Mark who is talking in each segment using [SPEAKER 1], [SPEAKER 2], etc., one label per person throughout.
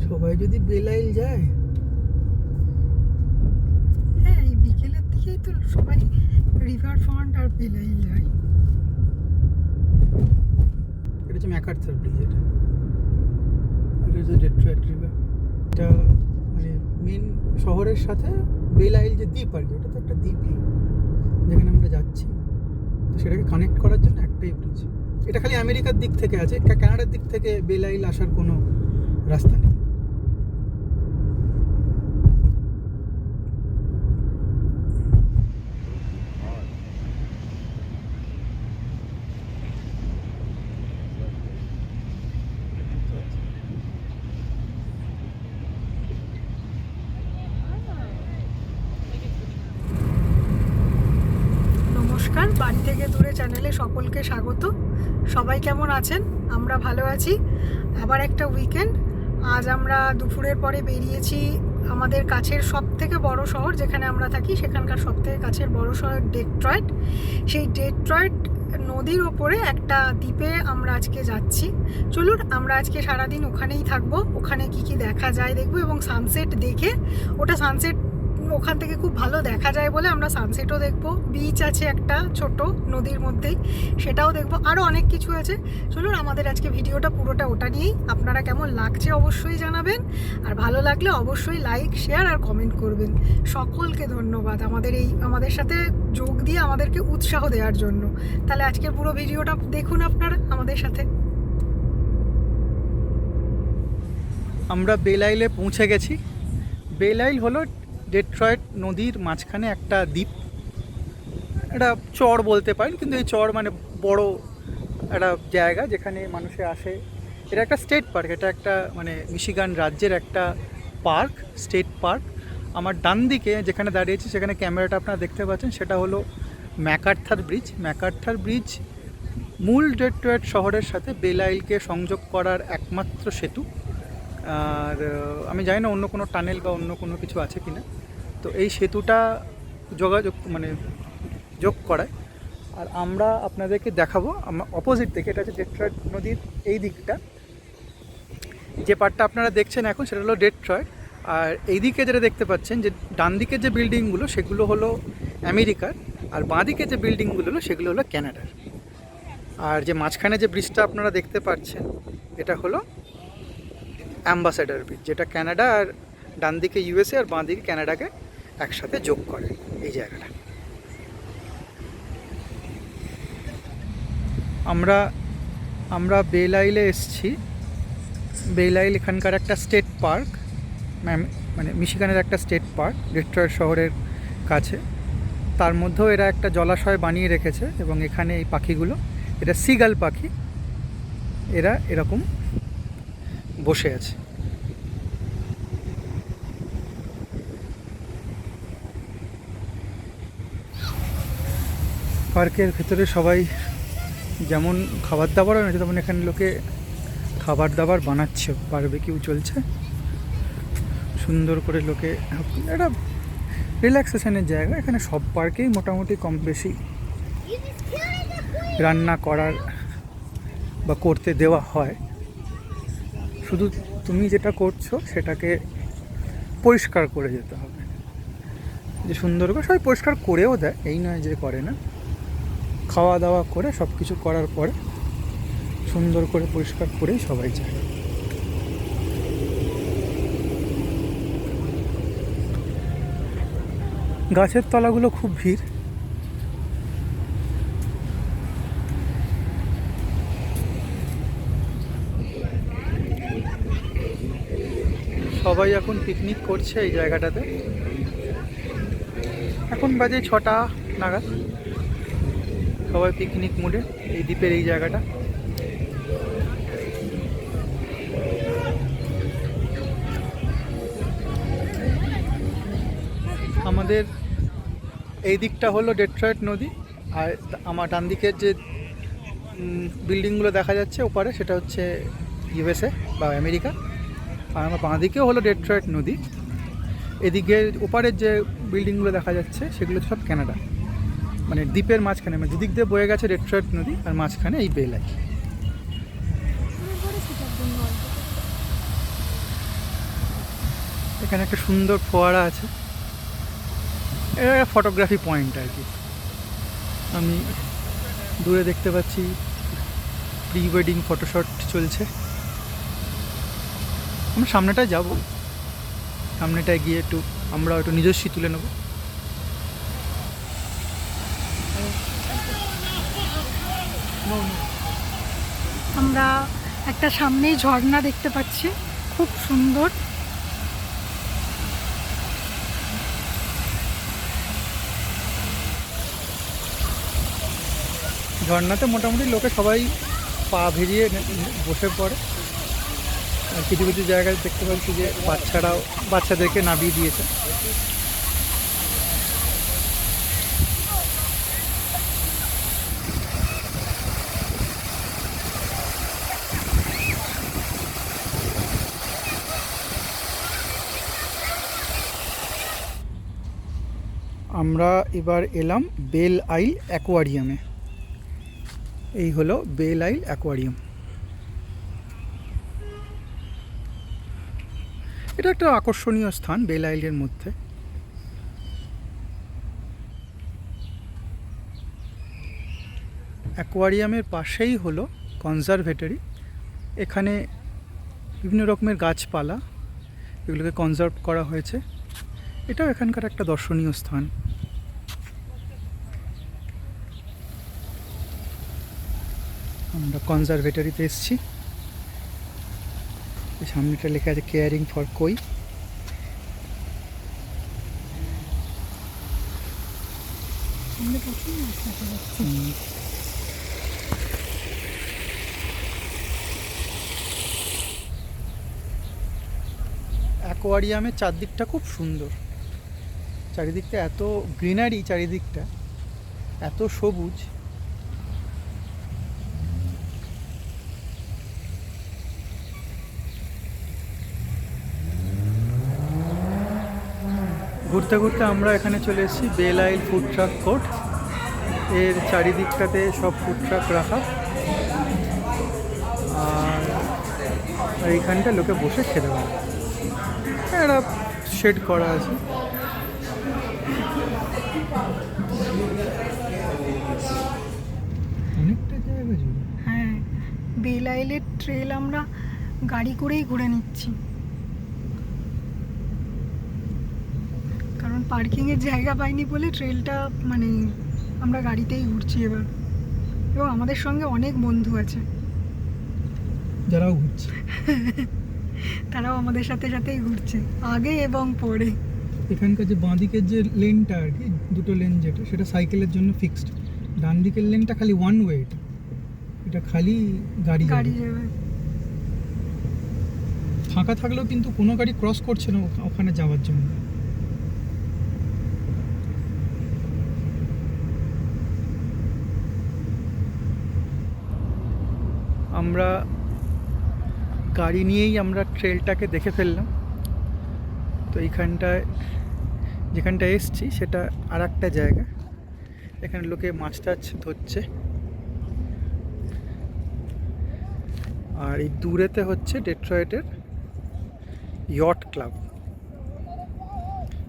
[SPEAKER 1] সবাই যদি বেলাইল যায়,
[SPEAKER 2] হ্যাঁ এই বিকেলের দিকেই তো সবাই রিভার ফ্রন্ট আর বেলাইল যায়।
[SPEAKER 1] এটা হচ্ছে ম্যাকার্থার ব্রিজ। এটা হচ্ছে ডেট্রয়েট রিভার। এটা মানে মেন শহরের সাথে বেলাইল যে দ্বীপ আর কি, ওটা তো একটা দ্বীপই যেখানে আমরা যাচ্ছি। তো সেটাকে কানেক্ট করার জন্য একটাই ব্রিজ। এটা খালি আমেরিকার দিক থেকে আছে, কানাডার দিক থেকে বেলাইল আসার কোনো রাস্তা নেই।
[SPEAKER 2] নমস্কার, বাড়ি থেকে দূরে চ্যানেলে সকলকে স্বাগত। সবাই কেমন আছেন? আমরা ভালো আছি। আবার একটা উইকেন্ড। আজ আমরা দুপুরের পরে বেরিয়েছি আমাদের কাছের সব থেকে বড় শহর যেখানে আমরা থাকি, সেখানকার সব থেকে কাছের বড় শহর ডেট্রয়েট। সেই ডেট্রয়েট নদীর ওপরে একটা দ্বীপে আমরা আজকে যাচ্ছি। চলুন আমরা আজকে সারাদিন ওখানেই থাকবো, ওখানে কি কি দেখা যায় দেখবো এবং সানসেট দেখে, ওটা সানসেট ওখান থেকে খুব ভালো দেখা যায় বলে আমরা সানসেটও দেখবো। বিচ আছে একটা ছোট নদীর মধ্যেই, সেটাও দেখবো। আরও অনেক কিছু আছে। চলুন আমাদের আজকে ভিডিওটা পুরোটা ওটা নিয়েই। আপনারা কেমন লাগছে অবশ্যই জানাবেন, আর ভালো লাগলে অবশ্যই লাইক, শেয়ার আর কমেন্ট করবেন। সকলকে ধন্যবাদ আমাদের সাথে যোগ দিয়ে আমাদেরকে উৎসাহ দেওয়ার জন্য। তাহলে আজকের পুরো ভিডিওটা দেখুন আপনারা আমাদের সাথে।
[SPEAKER 1] আমরা বেলাইলে পৌঁছে গেছি। বেলাইল হলো ডেট্রয়েট নদীর মাঝখানে একটা দ্বীপ। এটা চর বলতে পারেন, কিন্তু এই চর মানে বড় একটা জায়গা যেখানে মানুষে আসে। এটা একটা স্টেট পার্ক, এটা একটা মানে মিশিগান রাজ্যের একটা পার্ক, স্টেট পার্ক। আমার ডান দিকে যেখানে দাঁড়িয়েছি সেখানে ক্যামেরাটা আপনারা দেখতে পাচ্ছেন, সেটা হলো ম্যাকার্থার ব্রিজ। ম্যাকার্থার ব্রিজ মূল ডেট্রয়েট শহরের সাথে বেলাইলকে সংযোগ করার একমাত্র সেতু। আর আমি জানি না অন্য কোনো টানেল বা অন্য কোনো কিছু আছে কি না। তো এই সেতুটা যোগাযোগ মানে যোগ করায়। আর আমরা আপনাদেরকে দেখাবো অপোজিট থেকে, এটা হচ্ছে ডেট্রয়েট নদীর এই দিকটা। যে পার্টটা আপনারা দেখছেন এখন সেটা হলো ডেট্রয়েট। আর এইদিকে যেটা দেখতে পাচ্ছেন যে ডান দিকে যে বিল্ডিংগুলো সেগুলো হলো আমেরিকার, আর বাঁ দিকে যে বিল্ডিংগুলো হলো সেগুলো হলো ক্যানাডার। আর যে মাঝখানে যে ব্রিজটা আপনারা দেখতে পাচ্ছেন এটা হলো অ্যাম্বাসেডার ব্রিজ, যেটা ক্যানাডা আর ডান দিকে ইউএসএ আর বাঁ দিকে ক্যানাডাকে একসাথে যোগ করে এই জায়গাটা। আমরা বেলাইলে এসেছি। বেলাইল এখানকার একটা স্টেট পার্ক, মানে মিশিগানের একটা স্টেট পার্ক ডেট্রয়েট শহরের কাছে। তার মধ্যেও এরা একটা জলাশয় বানিয়ে রেখেছে এবং এখানে এই পাখিগুলো, এটা সিগাল পাখি, এরা এরকম বসে আছে। পার্কের ভেতরে সবাই যেমন খাবার দাবার আছে তেমন এখানে লোকে খাবার দাবার বানাচ্ছে, বারবিকিউ চলছে সুন্দর করে। লোকে একটা রিল্যাক্সেশনের জায়গা। এখানে সব পার্কেই মোটামুটি কম বেশি রান্না করার বা করতে দেওয়া হয়। শুধু তুমি যেটা করছো সেটাকে পরিষ্কার করে যেতে হবে। যে সুন্দর করে সবাই পরিষ্কার করেও দেয়, এই নয় যে করে না। খাওয়া দাওয়া করে সব কিছু করার পরে সুন্দর করে পরিষ্কার করেই সবাই যায়। গাছের তলাগুলো খুব ভিড়। সবাই এখন পিকনিক করছে এই জায়গাটাতে। এখন বাজে 6টা নাগাদ। সবাই পিকনিক মুডে এই দ্বীপের এই জায়গাটা। আমাদের এই দিকটা হলো ডেট্রয়েট নদী, আর আমার ডান দিকের যে বিল্ডিংগুলো দেখা যাচ্ছে ওপারে সেটা হচ্ছে ইউএসএ বা আমেরিকা। আর আমার বাঁ দিকেও হলো ডেট্রয়েট নদী। এদিকে ওপারের যে বিল্ডিংগুলো দেখা যাচ্ছে সেগুলো সব ক্যানাডা। মানে দ্বীপের মাঝখানে, মানে দুদিক দিয়ে বয়ে গেছে ডেট্রয়েট নদী, আর মাঝখানে এই বেলাইল। এখানে একটা সুন্দর ফোয়ারা আছে, এটা একটা ফটোগ্রাফি পয়েন্ট আর কি। আমি দূরে দেখতে পাচ্ছি প্রি ওয়েডিং ফটোশ্যুট চলছে। আমরা সামনেটায় যাব, সামনেটায় গিয়ে আমরা একটু নিজস্বী তুলে নেব।
[SPEAKER 2] আমরা একটা সামনেই ঝর্ণা দেখতে পাচ্ছি, খুব সুন্দর।
[SPEAKER 1] ঝর্ণাতে মোটামুটি লোকে সবাই পা ভিজিয়ে বসে পড়ে, আর কিছু কিছু জায়গায় দেখতে পাচ্ছি যে বাচ্চাদেরকে নামিয়ে দিয়েছে। আমরা এবার এলাম বেল আইল অ্যাকোয়ারিয়ামে। এই হলো বেল আইল অ্যাকোয়ারিয়াম। এটা একটা আকর্ষণীয় স্থান বেল আইলের মধ্যে। অ্যাকোয়ারিয়ামের পাশেই হলো কনজারভেটরি। এখানে বিভিন্ন রকমের গাছপালা, এগুলোকে কনজার্ভ করা হয়েছে। এটাও এখানকার একটা দর্শনীয় স্থান। আমরা কনজারভেটরিতে এসেছি। সামনেটা লেখা আছে কেয়ারিং ফর কই। অ্যাকোয়ারিয়ামের চারদিকটা খুব সুন্দর, চারিদিকটা এত গ্রিনারি, চারিদিকটা এত সবুজ। ঘুরতে ঘুরতে আমরা এখানে চলে এসেছি বেল আইল ফুড ট্রাক কোর্ট। এর চারিদিকটাতে সব ফুড ট্রাক রাখা, আর এইখানটা লোকে বসে খেতে পারে। একটা শেড করা আছে। অনেকটা জায়গা জুড়ে।
[SPEAKER 2] হ্যাঁ, বেল আইলের ট্রেল আমরা গাড়ি করেই ঘুরে নিচ্ছি, কারণ পার্কিংয়ের জায়গা পাইনি বলে ট্রেলটা আমরা গাড়িতেই ঘুরছি এবার। এবং আমাদের সঙ্গে অনেক বন্ধু আছে
[SPEAKER 1] যারাও ঘুরছে,
[SPEAKER 2] তারাও আমাদের সাথে সাথেই ঘুরছে, আগে এবং পরে।
[SPEAKER 1] এখানকার যে বাঁদিকের যে লেনটা আর কি, দুটো লেন যেটা, সেটা সাইকেলের জন্য ফিক্সড। ডান দিকের লেনটা খালি ওয়ান ওয়ে, এটা খালি গাড়ি
[SPEAKER 2] যাবে।
[SPEAKER 1] ফাঁকা থাকলেও কিন্তু কোনো গাড়ি ক্রস করছে না ওখানে যাওয়ার জন্য। আমরা গাড়ি নিয়েই আমরা ট্রেলটাকে দেখে ফেললাম। তো এইখানটায় যেখানটা এসছি সেটা আর একটা জায়গা, এখানে লোকে মাছ টাছ ধরছে। আর এই দূরেতে হচ্ছে ডেট্রয়েটের ইয়ট ক্লাব,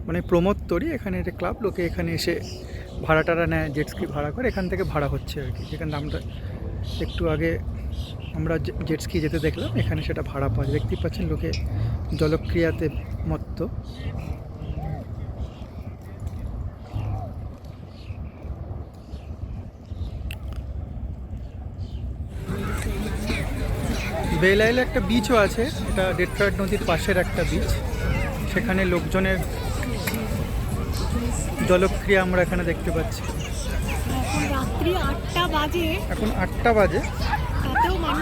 [SPEAKER 1] মানে প্রমোদ তরি। এখানে একটা ক্লাব, লোকে এখানে এসে ভাড়া টাড়া নেয়, জেটস্কি ভাড়া করে, এখান থেকে ভাড়া হচ্ছে আর কি। যেখানে আমরা একটু আগে আমরা জেটস্কি যেতে দেখলাম, এখানে সেটা ভাড়া পাওয়া যায়। দেখতেই পাচ্ছেন লোকে জলক্রিয়াতে মত্ত। বেল আইলে একটা বিচও আছে, এটা ডেট্রয়েট নদীর পাশের একটা বিচ। সেখানে লোকজনের জলক্রিয়া আমরা এখানে দেখতে পাচ্ছি।
[SPEAKER 2] রাত্রি 8টা বাজে,
[SPEAKER 1] এখন 8টা বাজে,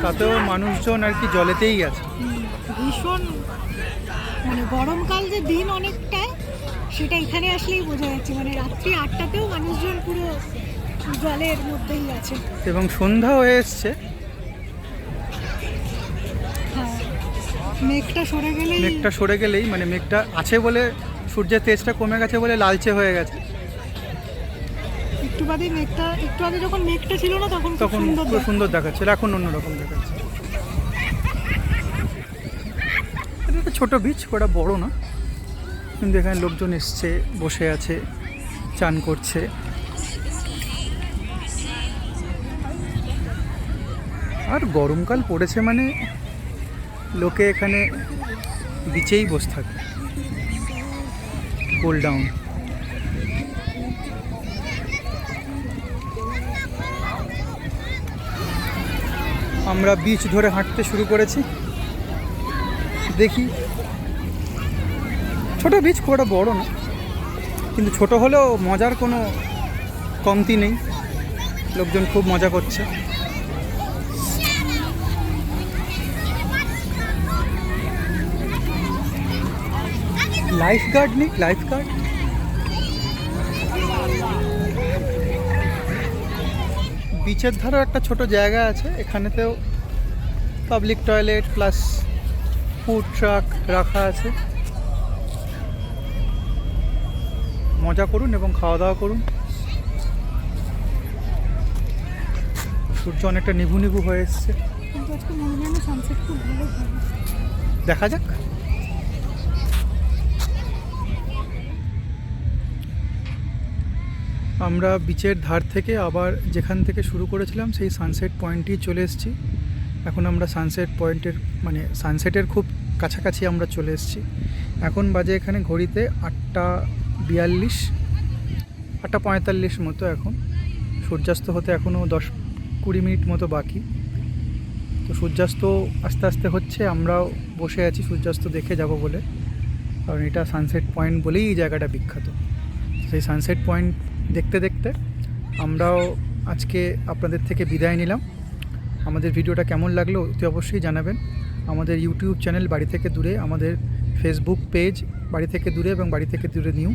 [SPEAKER 1] তাতেও মানুষজন আর কি জলেতেই আছে।
[SPEAKER 2] ভীষণ গরমকাল যে দিন অনেকটা, সেটা এখানে আসলেই বোঝা যাচ্ছে। রাত্রি 8টাতেও মানুষজন পুরো জলের মধ্যেই আছে।
[SPEAKER 1] এবং সন্ধ্যা হয়ে এসছে,
[SPEAKER 2] মেঘটা সরে
[SPEAKER 1] গেলেই মেঘটা আছে বলে, সূর্যের তেজটা কমে গেছে বলে লালচে হয়ে গেছে।
[SPEAKER 2] একটু আগে যখন মেঘটা ছিল না, তখন
[SPEAKER 1] খুব সুন্দর দেখাচ্ছে, এখন অন্যরকম দেখাচ্ছে। এটা একটা ছোট বিচ, ওটা বড় না, কিন্তু এখানে লোকজন এসছে, বসে আছে, চান করছে। আর গরমকাল পড়েছে মানে লোকে এখানে বিচেই বসে থাকে, কুল ডাউন। আমরা বিচ ধরে হাঁটতে শুরু করেছি। দেখি, ছোট বিচ, খুব একটা বড় না, কিন্তু ছোট হলেও মজার কোনো কমতি নেই। লোকজন খুব মজা করছে। লাইফ গার্ড নেই, লাইফ গার্ড। বিচের ধারেও একটা ছোট জায়গা আছে, এখানেতেও public toilet plus food truck রাখা আছে। মজা করুন এবং খাওয়া দাওয়া করুন। সূর্য অনেকটা নিভু নিভু হয়ে এসছে, দেখা যাক। আমরা বিচের ধার থেকে আবার যেখান থেকে শুরু করেছিলাম সেই সানসেট পয়েন্টেই চলে এসেছি। এখন আমরা সানসেট পয়েন্টের মানে সানসেটের খুব কাছাকাছি আমরা চলে এসেছি। এখন বাজে এখানে ঘড়িতে 8:42, 8:45 মতো। এখন সূর্যাস্ত হতে এখনও 10-20 মিনিট মতো বাকি। তো সূর্যাস্ত আস্তে আস্তে হচ্ছে, আমরাও বসে আছি সূর্যাস্ত দেখে যাব বলে, কারণ এটা সানসেট পয়েন্ট বলেই এই জায়গাটা বিখ্যাত। সেই সানসেট পয়েন্ট দেখতে দেখতে আমরাও আজকে আপনাদের থেকে বিদায় নিলাম। আমাদের ভিডিওটা কেমন লাগলো অতি অবশ্যই জানাবেন। আমাদের ইউটিউব চ্যানেল বাড়ি থেকে দূরে, আমাদের ফেসবুক পেজ বাড়ি থেকে দূরে এবং বাড়ি থেকে দূরে নিউ,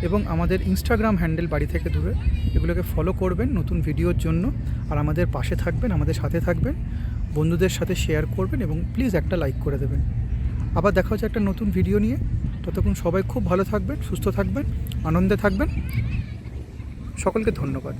[SPEAKER 1] এবং আমাদের ইনস্টাগ্রাম হ্যান্ডেল বাড়ি থেকে দূরে, এগুলোকে ফলো করবেন নতুন ভিডিওর জন্য। আর আমাদের পাশে থাকবেন, আমাদের সাথে থাকবেন, বন্ধুদের সাথে শেয়ার করবেন এবং প্লিজ একটা লাইক করে দেবেন। আবার দেখা হচ্ছে একটা নতুন ভিডিও নিয়ে। ততক্ষণ সবাই খুব ভালো থাকবেন, সুস্থ থাকবেন, আনন্দে থাকবেন। সকলকে ধন্যবাদ।